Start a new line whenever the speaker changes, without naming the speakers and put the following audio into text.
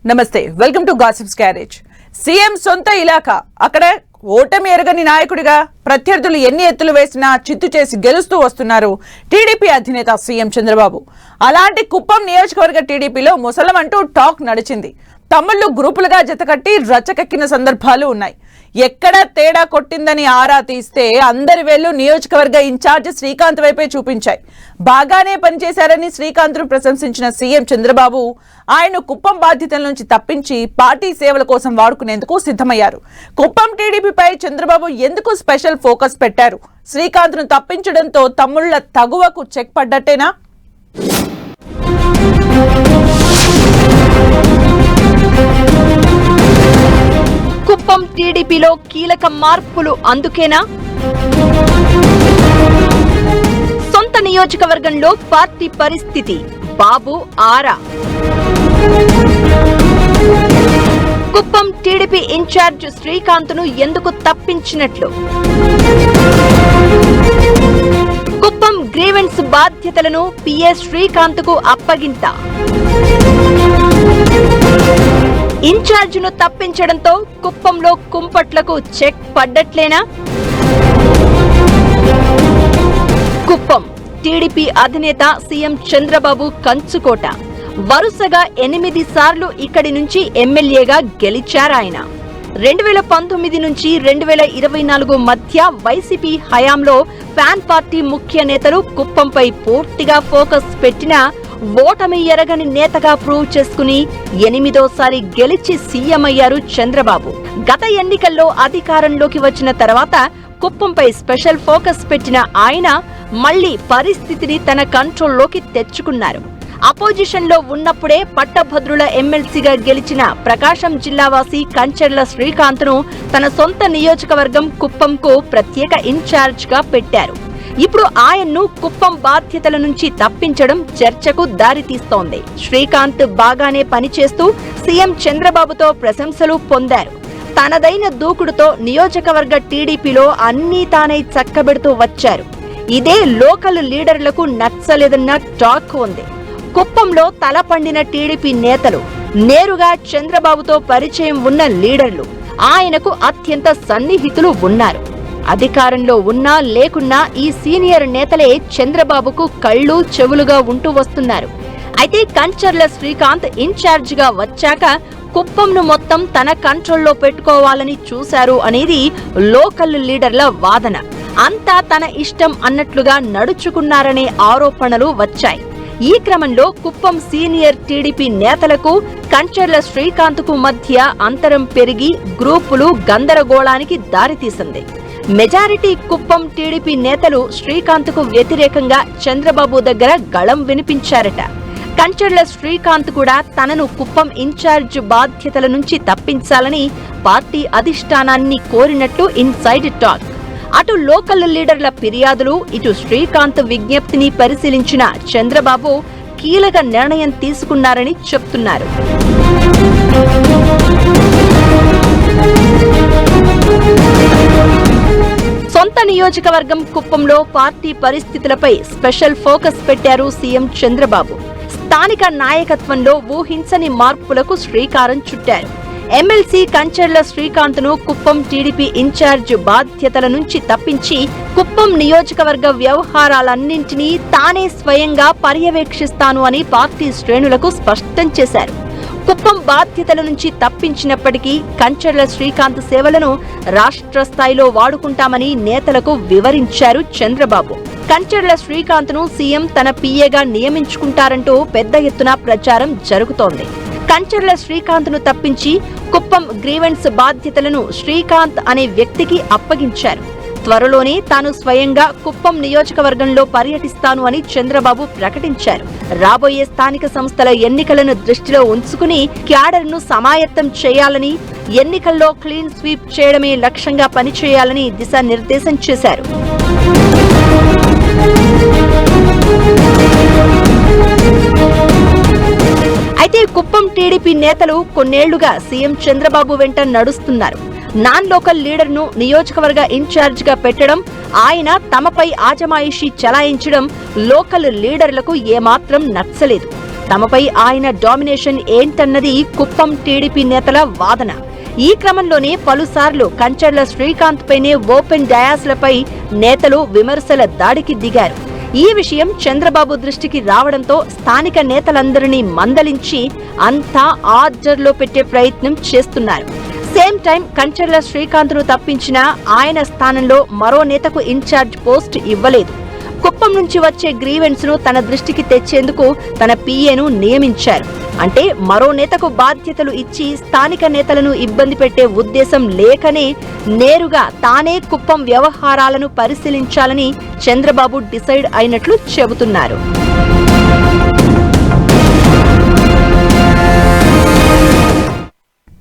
నమస్తే, welcome to gossips garage. CM సొంత ఇలాకా అక్కడ ఓటమి ఎరగని నాయకుడిగా ప్రత్యర్థులు ఎన్ని ఎత్తులు వేసినా చిత్తు చేసి గెలుస్తూ వస్తున్నారు టీడీపీ అధినేత సీఎం చంద్రబాబు. అలాంటి కుప్పం నియోజకవర్గ టీడీపీలో ముసలం అంటూ టాక్ నడిచింది. తమ్ముళ్ళు గ్రూపులుగా జతకట్టి రచ్చకెక్కిన సందర్భాలు ఉన్నాయి. ఎక్కడ తేడా కొట్టిందని ఆరా తీస్తే అందరి వేళ్లు నియోజకవర్గ ఇన్ఛార్జ్ శ్రీకాంత్ వైపే చూపించాయి. బాగానే పనిచేశారని శ్రీకాంత్ను ప్రశంసించిన సీఎం చంద్రబాబు ఆయన కుప్పం బాధ్యతల నుంచి తప్పించి పార్టీ సేవల కోసం వాడుకునేందుకు సిద్ధమయ్యారు. కుప్పం టీడీపీపై చంద్రబాబు ఎందుకు స్పెషల్ ఫోకస్ పెట్టారు? శ్రీకాంత్ను తప్పించడంతో తమ్ముళ్ల తగువకు చెక్ పడ్డట్టేనా?
కుప్పం టీడీపీలో కీలక మార్పులు అందుకేనా? సొంత నియోజకవర్గంలో పార్టీ పరిస్థితి బాబు ఆరా. కుప్పం టీడీపీ ఇన్ఛార్జ్ శ్రీకాంత్ను ఎందుకు తప్పించినట్లు? కుప్పం గ్రీవెన్స్ బాధ్యతలను పిఏ శ్రీకాంత్కు అప్పగింత. ఇన్ఛార్జ్ను తప్పించడంతో కుప్పంలో కుంపట్లకు చెక్ పడ్డట్లేనా? కుప్పం టీడీపీ అధినేత సీఎం చంద్రబాబు కంచుకోట. వరుసగా 8 సార్లు ఇక్కడి నుంచి ఎమ్మెల్యేగా గెలిచారాయన. 2019 నుంచి 2024 మధ్య వైసీపీ హయాంలో ఫ్యాన్ పార్టీ ముఖ్య నేతలు కుప్పంపై పూర్తిగా ఫోకస్ పెట్టినా ఓటమి ఎరగని నేతగా ప్రూవ్ చేసుకుని 8వ గెలిచి సీఎం అయ్యారు చంద్రబాబు. గత ఎన్నికల్లో అధికారంలోకి వచ్చిన తర్వాత కుప్పంపై స్పెషల్ ఫోకస్ పెట్టిన ఆయన మళ్లీ పరిస్థితిని తన కంట్రోల్లోకి తెచ్చుకున్నారు. అపోజిషన్ లో ఉన్నప్పుడే పట్టభద్రుల ఎమ్మెల్సీగా గెలిచిన ప్రకాశం జిల్లావాసి కంచర్ల శ్రీకాంత్ను తన సొంత నియోజకవర్గం కుప్పంకు ప్రత్యేక ఇన్ఛార్జ్ గా పెట్టారు. ఇప్పుడు ఆయన్ను కుప్పం బాధ్యతల నుంచి తప్పించడం చర్చకు దారితీస్తోంది. శ్రీకాంత్ బాగానే పనిచేస్తూ సీఎం చంద్రబాబుతో ప్రశంసలు పొందారు. తనదైన దూకుడుతో నియోజకవర్గ టీడీపీలో అన్నీ తానై చక్కబెడుతూ వచ్చారు. ఇదే లోకల్ లీడర్లకు నచ్చలేదన్న టాక్ ఉంది. కుప్పంలో తలపండిన టీడీపీ నేతలు, నేరుగా చంద్రబాబుతో పరిచయం ఉన్న లీడర్లు, ఆయనకు అత్యంత సన్నిహితులు ఉన్నారు. అధికారంలో ఉన్నా లేకున్నా ఈ సీనియర్ నేతలే చంద్రబాబుకు కళ్ళు చెవులుగా ఉంటూ వస్తున్నారు. అయితే కంచర్ల శ్రీకాంత్ ఇన్ఛార్జ్ గా వచ్చాక కుప్పంను మొత్తం తన కంట్రోల్లో పెట్టుకోవాలని చూశారు అనేది లోకల్ లీడర్ల వాదన. అంతా తన ఇష్టం అన్నట్లుగా నడుచుకున్నారనే ఆరోపణలు వచ్చాయి. ఈ క్రమంలో కుప్పం సీనియర్ టీడీపీ నేతలకు కంచర్ల శ్రీకాంత్కు మధ్య అంతరం పెరిగి గ్రూపులు గందరగోళానికి దారితీసింది. మెజారిటీ కుప్పం టీడీపీ నేతలు శ్రీకాంత్కు వ్యతిరేకంగా చంద్రబాబు దగ్గర గళం వినిపించారట. కంచర్ల శ్రీకాంత్ కూడా తనను కుప్పం ఇన్ఛార్జ్ బాధ్యతల నుంచి తప్పించాలని పార్టీ అధిష్టానాన్ని కోరినట్టు ఇన్సైడ్ టాక్. అటు లోకల్ లీడర్ల ఫిర్యాదులు, ఇటు శ్రీకాంత్ విజ్ఞప్తిని పరిశీలించిన చంద్రబాబు కీలక నిర్ణయం తీసుకున్నారని చెప్తున్నారు. సొంత నియోజకవర్గం కుప్పంలో పార్టీ పరిస్థితులపై స్పెషల్ ఫోకస్ పెట్టారు సీఎం చంద్రబాబు. స్థానిక నాయకత్వంలో ఊహించని మార్పులకు శ్రీకారం చుట్టారు. ఎమ్మెల్సీ కంచర్ల శ్రీకాంత్ను కుప్పం టీడీపీ ఇన్ఛార్జ్ బాధ్యతల నుంచి తప్పించి కుప్పం నియోజకవర్గ వ్యవహారాలన్నింటినీ తానే స్వయంగా పర్యవేక్షిస్తాను అని పార్టీ శ్రేణులకు స్పష్టం చేశారు. కుప్పం బాధ్యతల నుంచి తప్పించినప్పటికీ కంచర్ల శ్రీకాంత్ సేవలను రాష్ట్ర స్థాయిలో వాడుకుంటామని నేతలకు వివరించారు చంద్రబాబు. కంచర్ల శ్రీకాంత్ను సీఎం తన పీఏగా నియమించుకుంటారంటూ పెద్ద ఎత్తున ప్రచారం జరుగుతోంది. కంచర్ల శ్రీకాంత్ను తప్పించి కుప్పం గ్రీవెన్స్ బాధ్యతలను శ్రీకాంత్ అనే వ్యక్తికి అప్పగించారు. త్వరలోనే తాను స్వయంగా కుప్పం నియోజకవర్గంలో పర్యటిస్తాను అని చంద్రబాబు ప్రకటించారు. రాబోయే స్థానిక సంస్థల ఎన్నికలను దృష్టిలో ఉంచుకుని క్యాడర్ను సమాయత్తం చేయాలని, ఎన్నికల్లో క్లీన్ స్వీప్ చేయడమే లక్ష్యంగా పనిచేయాలని దిశానిర్దేశం చేశారు. అయితే కుప్పం టీడీపీ నేతలు కొన్నేళ్లుగా సీఎం చంద్రబాబు వెంట నడుస్తున్నారు. నాన్ లోకల్ లీడర్ను నియోజకవర్గ ఇన్ఛార్జ్ గా పెట్టడం, ఆయన తమపై ఆజమాయిషీ చలాయించడం లోకల్ లీడర్లకు ఏమాత్రం నచ్చలేదు. తమపై ఆయన డామినేషన్ ఏంటన్నది కుప్పం టీడీపీ నేతల వాదన. ఈ క్రమంలోనే పలుసార్లు కంచర్ల శ్రీకాంత్ పైనే ఓపెన్ డయాస్లపై నేతలు విమర్శల దాడికి దిగారు. ఈ విషయం చంద్రబాబు దృష్టికి రావడంతో స్థానిక నేతలందరినీ మందలించి అంతా ఆర్డర్లో పెట్టే ప్రయత్నం చేస్తున్నారు. సేమ్ టైం కంచర్ల శ్రీకాంత్ను తప్పించినా ఆయన స్థానంలో మరో నేతకు ఇన్ఛార్జ్ పోస్ట్ ఇవ్వలేదు. కుప్పం నుంచి వచ్చే గ్రీవెన్స్ ను తన దృష్టికి తెచ్చేందుకు తన పిఏను నియమించారు. అంటే మరో నేతకు బాధ్యతలు ఇచ్చి స్థానిక నేతలను ఇబ్బంది పెట్టే ఉద్దేశం లేకనే నేరుగా తానే కుప్పం వ్యవహారాలను పరిశీలించాలని చంద్రబాబు డిసైడ్ అయినట్లు చెబుతున్నారు.